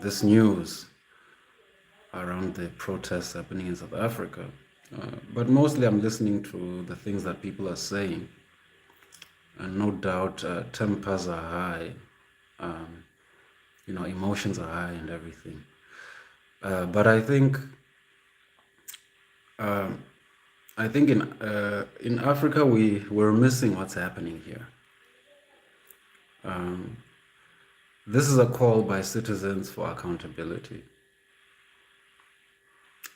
this news around the protests happening in South Africa. But mostly I'm listening to the things that people are saying. And no doubt tempers are high, um, emotions are high and everything. But um, I think in Africa we're missing what's happening here. Um, this is a call by citizens for accountability.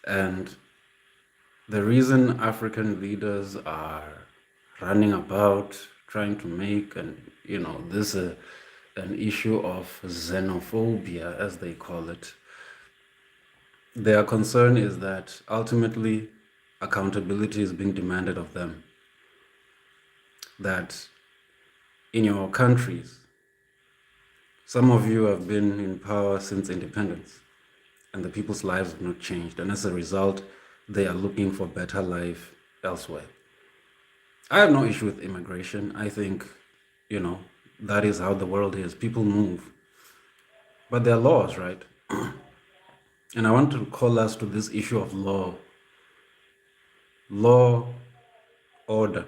And the reason African leaders are running about trying to make this an issue of xenophobia, as they call it, their concern is that ultimately accountability is being demanded of them. That in your countries, some of you have been in power since independence, and the people's lives have not changed. And as a result, they are looking for better life elsewhere. I have no issue with immigration. I think, that is how the world is. People move. But there are laws, right? And I want to call us to this issue of law. Law, order,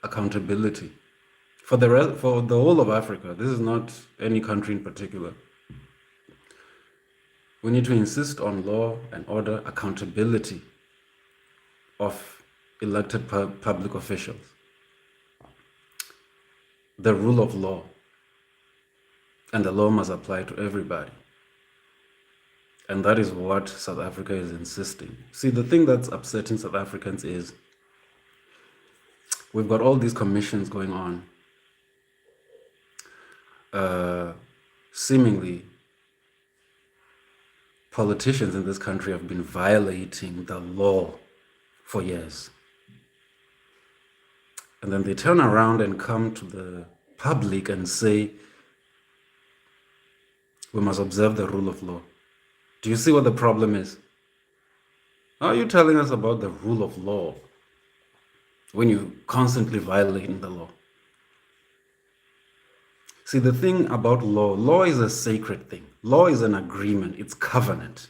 accountability. For the whole of Africa, this is not any country in particular. We need to insist on law and order, accountability of elected public officials, the rule of law, and the law must apply to everybody. And that is what South Africa is insisting. See, the thing that's upsetting South Africans is we've got all these commissions going on. Seemingly, politicians in this country have been violating the law for years. And then they turn around and come to the public and say, we must observe the rule of law. Do you see what the problem is? How are you telling us about the rule of law when you're constantly violating the law? See, the thing about law is a sacred thing. Law is an agreement, it's covenant,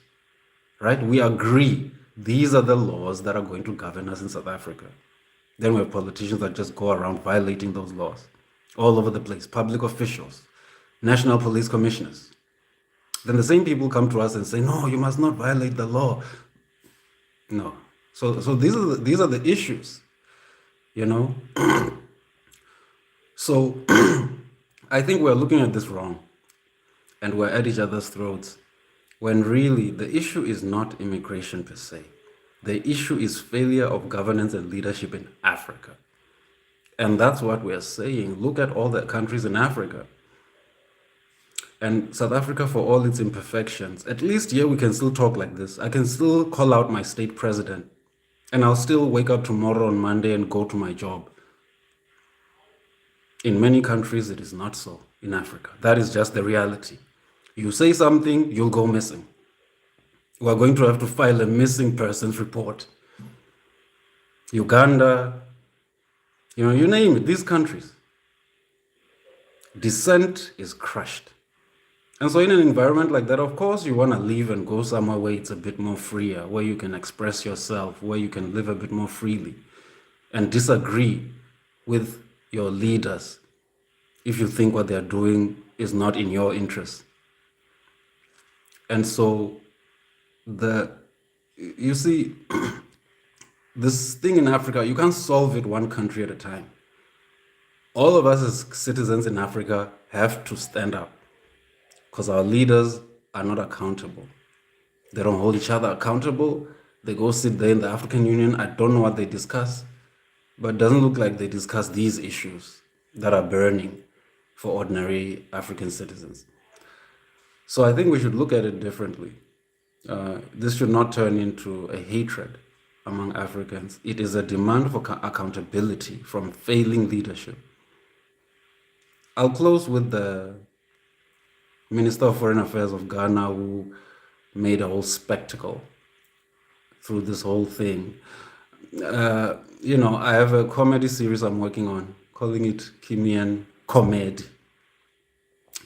right? We agree these are the laws that are going to govern us in South Africa. Then we have politicians that just go around violating those laws all over the place, public officials, national police commissioners. Then the same people come to us and say, no, you must not violate the law. No. So these are the issues, So I think we're looking at this wrong, and we're at each other's throats, when really the issue is not immigration per se. The issue is failure of governance and leadership in Africa. And that's what we're saying. Look at all the countries in Africa. And South Africa, for all its imperfections, at least here we can still talk like this. I can still call out my state president, and I'll still wake up tomorrow on Monday and go to my job. In many countries, it is not so in Africa. That is just the reality. You say something, you'll go missing. We're going to have to file a missing persons report. Uganda, you name it, these countries. Dissent is crushed. And so in an environment like that, of course, you want to leave and go somewhere where it's a bit more freer, where you can express yourself, where you can live a bit more freely, and disagree with your leaders if you think what they're doing is not in your interest. And so you see, this thing in Africa, you can't solve it one country at a time. All of us as citizens in Africa have to stand up, because our leaders are not accountable. They don't hold each other accountable. They go sit there in the African Union. I don't know what they discuss, but it doesn't look like they discuss these issues that are burning for ordinary African citizens. So I think we should look at it differently. This should not turn into a hatred among Africans. It is a demand for accountability from failing leadership. I'll close with the Minister of Foreign Affairs of Ghana, who made a whole spectacle through this whole thing. I have a comedy series I'm working on, calling it Kimian Comedy.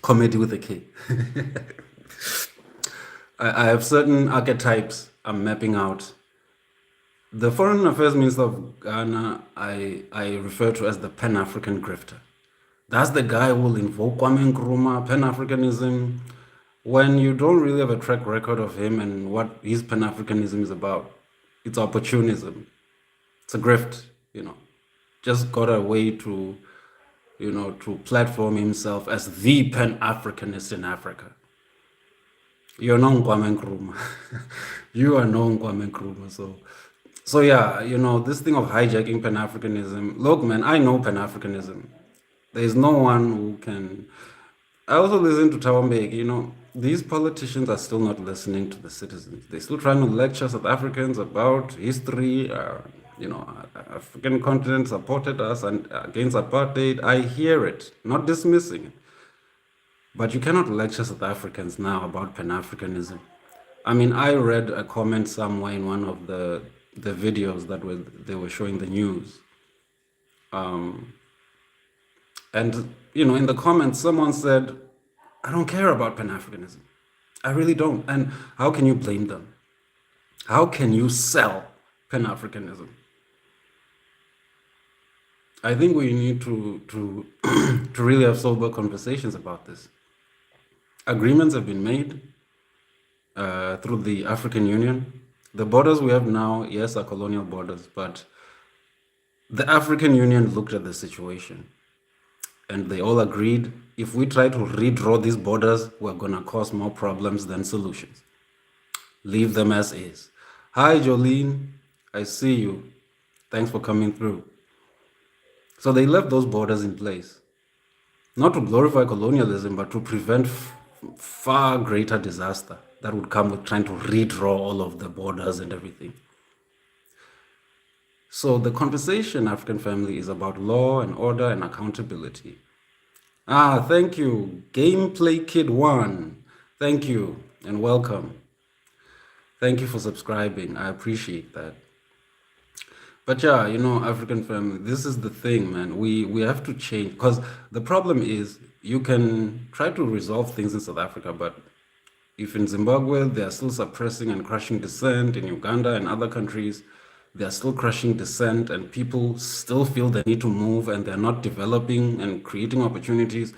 Comedy with a K. I have certain archetypes I'm mapping out. The Foreign Affairs Minister of Ghana, I refer to as the Pan African grifter. That's the guy who will invoke Kwame Nkrumah, Pan Africanism, when you don't really have a track record of him and what his Pan Africanism is about. It's opportunism. It's a grift, just got a way to, to platform himself as the Pan Africanist in Africa. You're no Kwame Nkrumah. You are no Kwame Nkrumah. So yeah, this thing of hijacking Pan Africanism. Look, man, I know Pan Africanism. There is no one who can. I also listen to Tawambek. These politicians are still not listening to the citizens. They're still trying to lecture South Africans about history. African continent supported us and against apartheid. I hear it, not dismissing it. But you cannot lecture South Africans now about Pan-Africanism. I mean, I read a comment somewhere in one of the videos that they were showing the news. And, in the comments, someone said, I don't care about Pan-Africanism. I really don't. And how can you blame them? How can you sell Pan-Africanism? I think we need to to really have sober conversations about this. Agreements have been made through the African Union. The borders we have now, yes, are colonial borders, but the African Union looked at the situation and they all agreed if we try to redraw these borders, we're going to cause more problems than solutions. Leave them as is. Hi, Jolene. I see you. Thanks for coming through. So they left those borders in place, not to glorify colonialism, but to prevent far greater disaster that would come with trying to redraw all of the borders and everything. So the conversation, African family, is about law and order and accountability. Thank you. Gameplay Kid 1. Thank you and welcome. Thank you for subscribing. I appreciate that. But yeah, African family, this is the thing, man. We have to change, because the problem is you can try to resolve things in South Africa, but if in Zimbabwe they are still suppressing and crushing dissent, in Uganda and other countries, they are still crushing dissent, and people still feel they need to move and they're not developing and creating opportunities,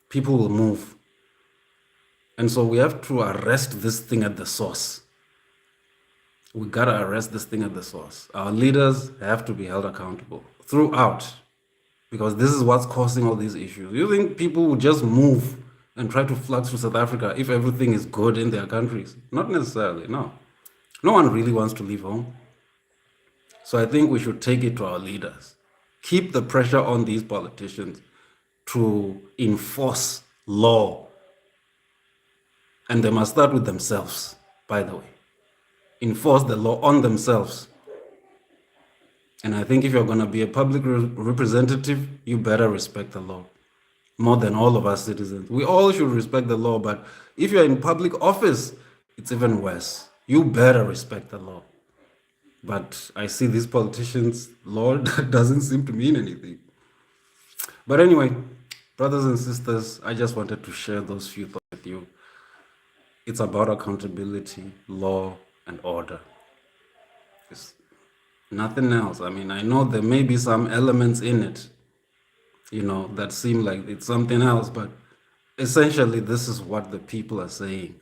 people will move. And so we have to arrest this thing at the source. We gotta arrest this thing at the source. Our leaders have to be held accountable throughout, because this is what's causing all these issues. You think people will just move and try to flood to South Africa if everything is good in their countries? Not necessarily, no. No one really wants to leave home. So I think we should take it to our leaders. Keep the pressure on these politicians to enforce law. And they must start with themselves, by the way. Enforce the law on themselves. And I think if you're going to be a public representative, you better respect the law more than all of us citizens. We all should respect the law, but if you're in public office, it's even worse. You better respect the law. But I see these politicians, law doesn't seem to mean anything. But anyway, brothers and sisters, I just wanted to share those few thoughts with you. It's about accountability, law, and order. It's nothing else. I mean, I know there may be some elements in it, that seem like it's something else, but essentially this is what the people are saying.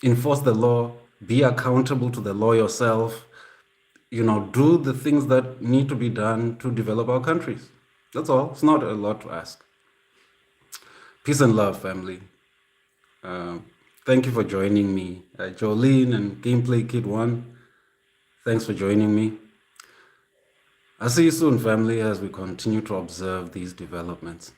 Enforce the law, be accountable to the law yourself, do the things that need to be done to develop our countries. That's all. It's not a lot to ask. Peace and love, family. Thank you for joining me. Jolene and Gameplay Kid 1, thanks for joining me. I'll see you soon, family, as we continue to observe these developments.